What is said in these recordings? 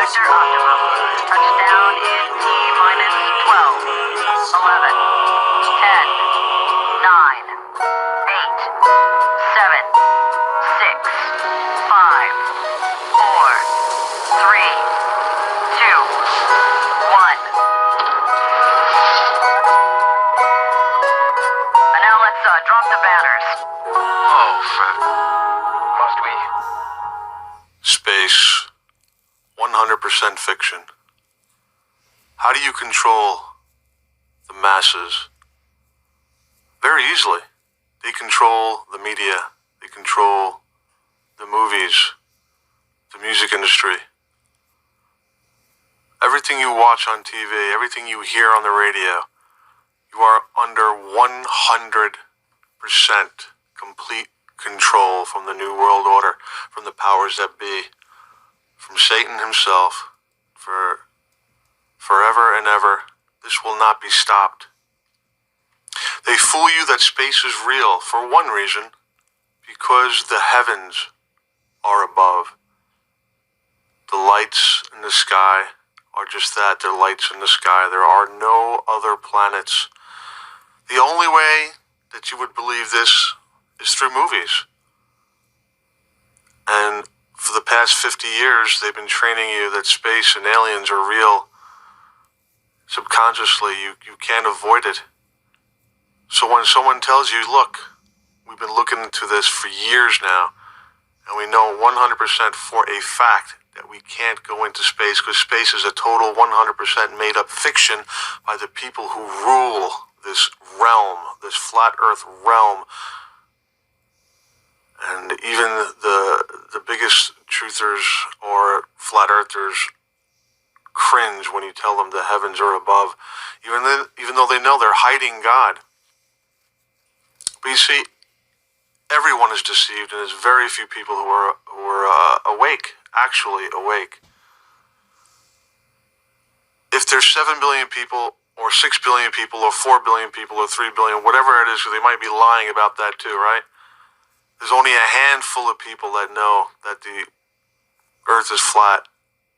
Victor Optimum. Touchdown in T-minus 12, 11, 10, 9, 8, 7, 6, 5, 4, 3, 2, 1. And now let's drop the banners. Oh, must we? Space, 100% fiction. How do you control the masses? Very easily. They control the media. They control the movies, the music industry. Everything you watch on TV, everything you hear on the radio, you are under 100% complete control from the New World Order, from the powers that be, from Satan himself, for forever and ever. This will not be stopped. They fool you that space is real for one reason, because the heavens are above. The lights in the sky are just that, they're lights in the sky. There are no other planets. The only way that you would believe this is through movies. And for the past 50 years, they've been training you that space and aliens are real. Subconsciously, you can't avoid it. So when someone tells you, look, we've been looking into this for years now, and we know 100% for a fact that we can't go into space because space is a total 100% made-up fiction by the people who rule this realm, this flat earth realm. And even the biggest truthers or flat earthers cringe when you tell them the heavens are above, even though they know they're hiding God. But you see, everyone is deceived, and there's very few people who are awake, actually awake. If there's 7 billion people, or 6 billion people, or 4 billion people, or 3 billion, whatever it is, they might be lying about that too, right? There's only a handful of people that know that the earth is flat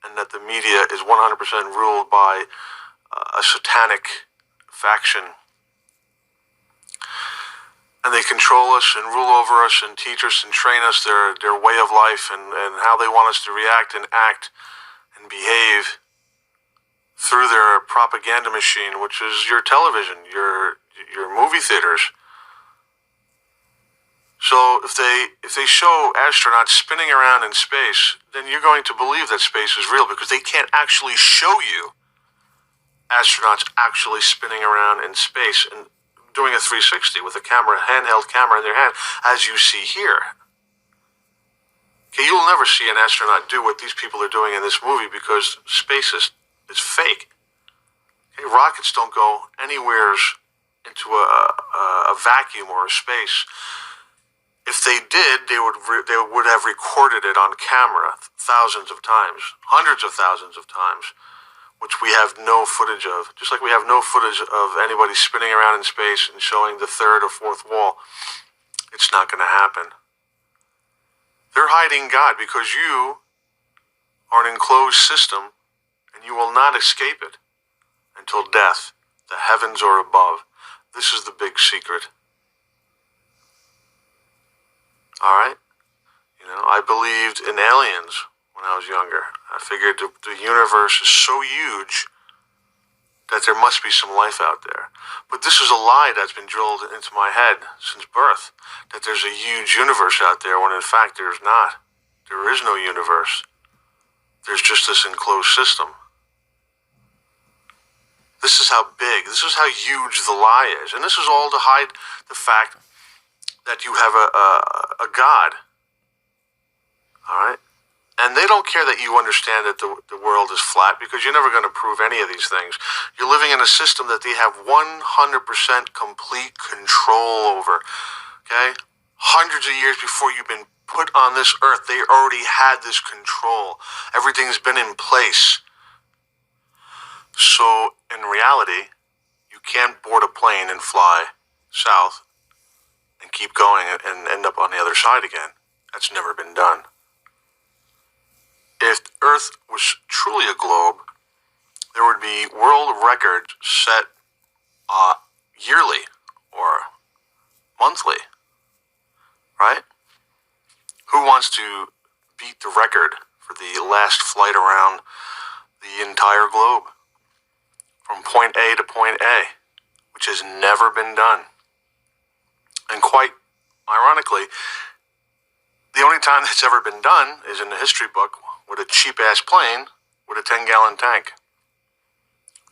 and that the media is 100% ruled by a satanic faction. And they control us and rule over us and teach us and train us their way of life and how they want us to react and act and behave through their propaganda machine, which is your television, your movie theaters. So if they show astronauts spinning around in space, then you're going to believe that space is real because they can't actually show you astronauts actually spinning around in space and doing a 360 with a camera, handheld camera in their hand, as you see here. Okay, you'll never see an astronaut do what these people are doing in this movie because space is fake. Okay, rockets don't go anywhere into a vacuum or a space. If they did, they would have recorded it on camera thousands of times, hundreds of thousands of times, which we have no footage of. Just like we have no footage of anybody spinning around in space and showing the third or fourth wall. It's not going to happen. They're hiding God because you are an enclosed system and you will not escape it until death. The heavens are above. This is the big secret. All right? You know, I believed in aliens when I was younger. I figured the universe is so huge that there must be some life out there. But this is a lie that's been drilled into my head since birth, that there's a huge universe out there when in fact there's not. There is no universe. There's just this enclosed system. This is how big, this is how huge the lie is. And this is all to hide the fact that you have a God. All right? And they don't care that you understand that the world is flat because you're never going to prove any of these things. You're living in a system that they have 100% complete control over. Okay? Hundreds of years before you've been put on this earth, they already had this control. Everything's been in place. So, in reality, you can't board a plane and fly south and keep going and end up on the other side again. That's never been done. if Earth was truly a globe, there would be world records set yearly or monthly, right? Who wants to beat the record for the last flight around the entire globe from point A to point A, which has never been done? And quite ironically, the only time that's ever been done is in the history book with a cheap-ass plane with a 10-gallon tank.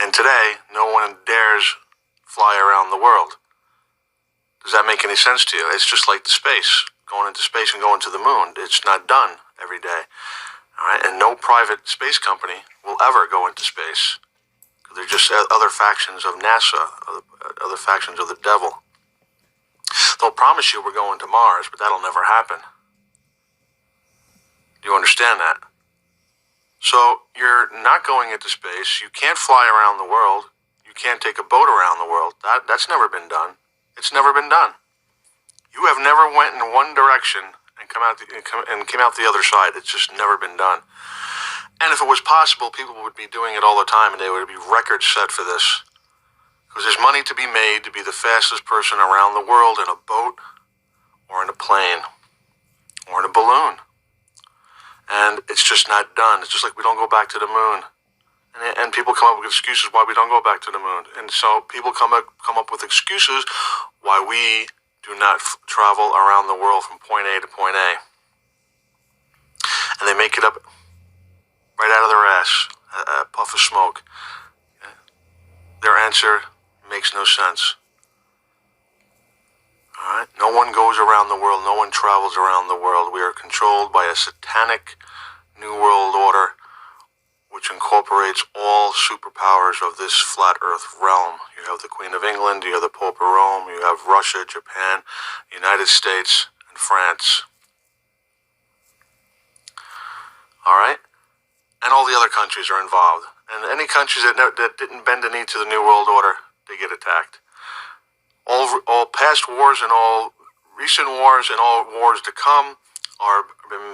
And today, no one dares fly around the world. Does that make any sense to you? It's just like the space, going into space and going to the moon. It's not done every day. All right? And no private space company will ever go into space. They're just other factions of NASA, other factions of the devil. They'll promise you we're going to Mars, but that'll never happen. Do you understand that? So you're not going into space. You can't fly around the world. You can't take a boat around the world. That's never been done. It's never been done. You have never went in one direction and came out the other side. It's just never been done. And if it was possible, people would be doing it all the time, and they would be records set for this. Because there's money to be made to be the fastest person around the world in a boat or in a plane or in a balloon. And it's just not done. It's just like we don't go back to the moon. And people come up with excuses why we don't go back to the moon. And so people come up with excuses why we do not travel around the world from point A to point A. And they make it up right out of their ass, a puff of smoke. Their answer makes no sense. All right? No one goes around the world. No one travels around the world. We are controlled by a satanic New World Order, which incorporates all superpowers of this flat Earth realm. You have the Queen of England, you have the Pope of Rome, you have Russia, Japan, United States, and France. All right? And all the other countries are involved. And any countries that didn't bend the knee to the New World Order, they get attacked. All past wars and all recent wars and all wars to come are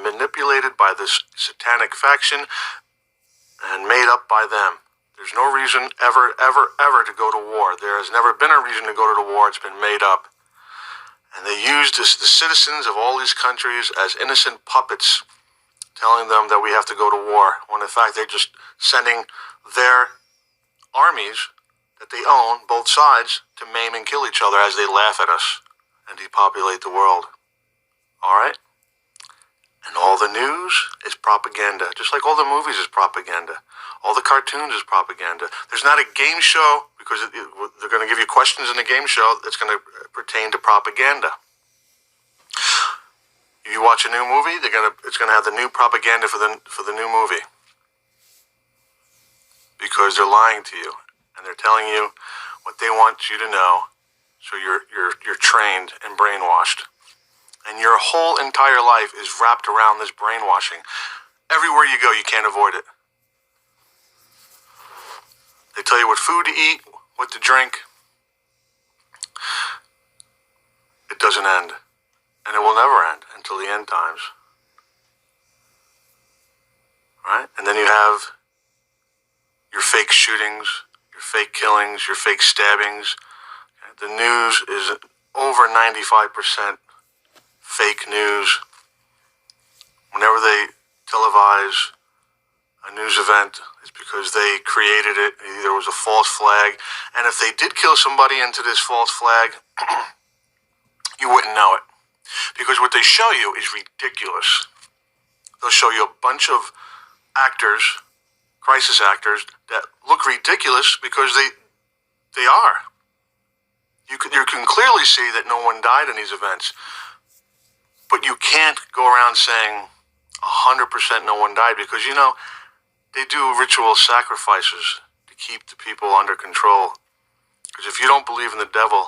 manipulated by this satanic faction and made up by them. There's no reason ever to go to war. There has never been a reason to go to the war. It's been made up. And they use the citizens of all these countries as innocent puppets, telling them that we have to go to war, when in fact they're just sending their armies that they own, both sides, to maim and kill each other as they laugh at us and depopulate the world. All right? And all the news is propaganda, just like all the movies is propaganda. All the cartoons is propaganda. There's not a game show, because they're going to give you questions in the game show that's going to pertain to propaganda. You watch a new movie, it's going to have the new propaganda for the new movie, because they're lying to you and they're telling you what they want you to know, so you're trained and brainwashed. And your whole entire life is wrapped around this brainwashing. Everywhere you go, you can't avoid it. They tell you what food to eat, what to drink. It doesn't end. And it will never end until the end times. Right? And then you have your fake shootings, your fake killings, your fake stabbings. The news is over 95% fake news. Whenever they televise a news event, it's because they created it. Either it was a false flag, and if they did kill somebody into this false flag, you wouldn't know it. Because what they show you is ridiculous. They'll show you a bunch of actors, crisis actors, that look ridiculous because they are. You can clearly see that no one died in these events. But you can't go around saying 100% no one died, because, they do ritual sacrifices to keep the people under control. Because if you don't believe in the devil,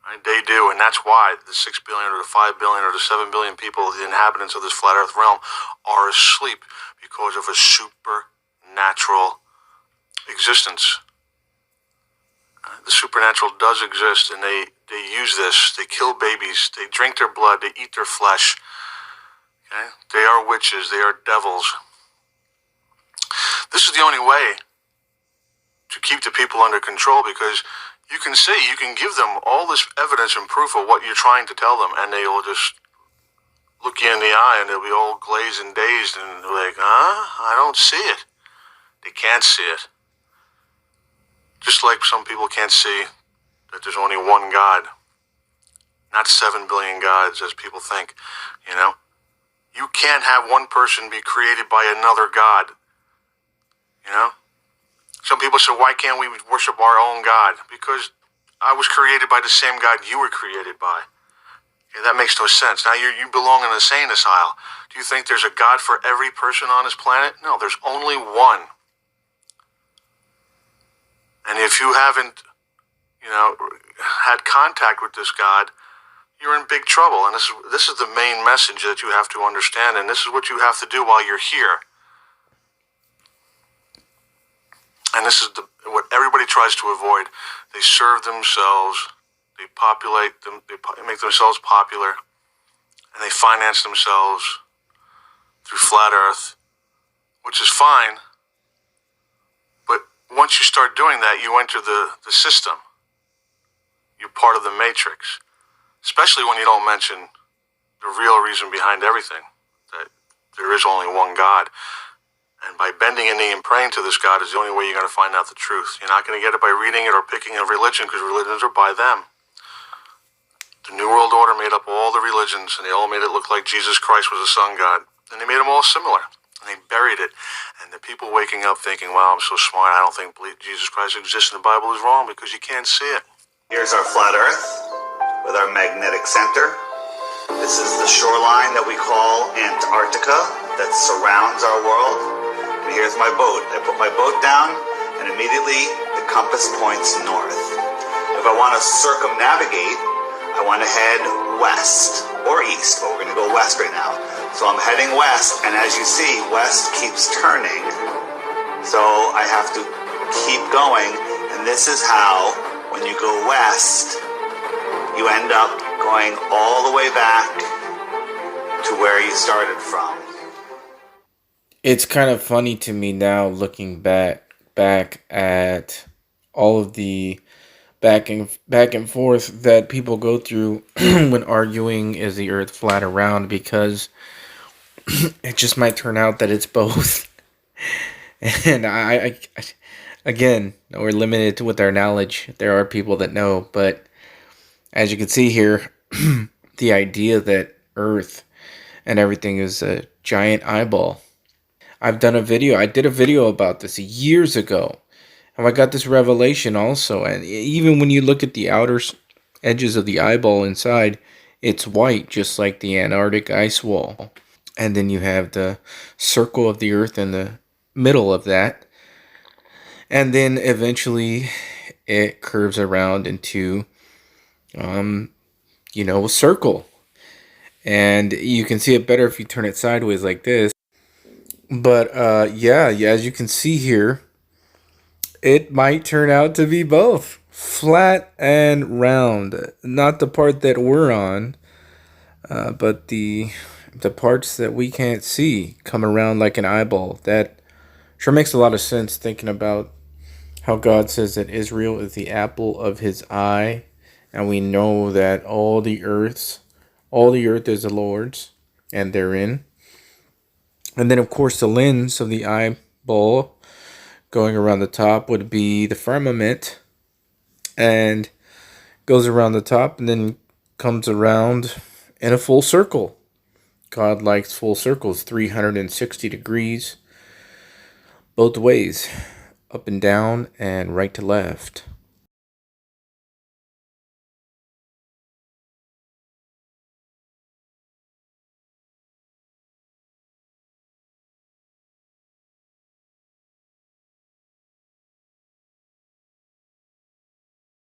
right, they do, and that's why the 6 billion or the 5 billion or the 7 billion people, the inhabitants of this flat earth realm, are asleep because of a supernatural existence. The supernatural does exist, and they use this. They kill babies. They drink their blood. They eat their flesh. Okay? They are witches. They are devils. This is the only way to keep the people under control, because you can give them all this evidence and proof of what you're trying to tell them, and they will just look you in the eye and they'll be all glazed and dazed and like, I don't see it. They can't see it. Just like some people can't see that there's only one God, not 7 billion gods as people think, you know. You can't have one person be created by another God, you know. Some people say, why can't we worship our own God? Because I was created by the same God you were created by. Okay, that makes no sense. Now you belong in the insane asylum. Do you think there's a God for every person on this planet? No, there's only one. And if you haven't, you know, had contact with this God, you're in big trouble. And this is the main message that you have to understand. And this is what you have to do while you're here. And this is what everybody tries to avoid. They serve themselves. They populate them. They make themselves popular, and they finance themselves through flat Earth, which is fine. But once you start doing that, you enter the system. You're part of the matrix, especially when you don't mention the real reason behind everything, that there is only one God. And by bending a knee and praying to this God is the only way you're going to find out the truth. You're not going to get it by reading it or picking a religion, because religions are by them. The New World Order made up all the religions, and they all made it look like Jesus Christ was a sun god. And they made them all similar. And they buried it. And the people waking up thinking, wow, I'm so smart, I don't think Jesus Christ exists in the Bible is wrong, because you can't see it. Here's our flat Earth with our magnetic center. This is the shoreline that we call Antarctica that surrounds our world. And here's my boat. I put my boat down, and immediately the compass points north. If I want to circumnavigate, I want to head west or east, but we're going to go west right now. So I'm heading west, and as you see, west keeps turning. So I have to keep going, and this is how, when you go west, you end up going all the way back to where you started from. It's kind of funny to me now, looking back at all of the back and forth that people go through when arguing, is the earth flat or round, because it just might turn out that it's both. And I again, we're limited to with our knowledge. There are people that know, but as you can see here, the idea that earth and everything is a giant eyeball. I did a video about this years ago, and I got this revelation also. And even when you look at the outer edges of the eyeball inside, it's white, just like the Antarctic ice wall. And then you have the circle of the earth in the middle of that. And then eventually it curves around into, a circle. And you can see it better if you turn it sideways like this. But yeah, as you can see here, it might turn out to be both flat and round. Not the part that we're on, but the parts that we can't see come around like an eyeball. That sure makes a lot of sense, thinking about how God says that Israel is the apple of his eye, and we know that all the earth is the Lord's, and therein. And then, of course, the lens of the eyeball going around the top would be the firmament, and goes around the top and then comes around in a full circle. God likes full circles, 360 degrees, both ways, up and down and right to left.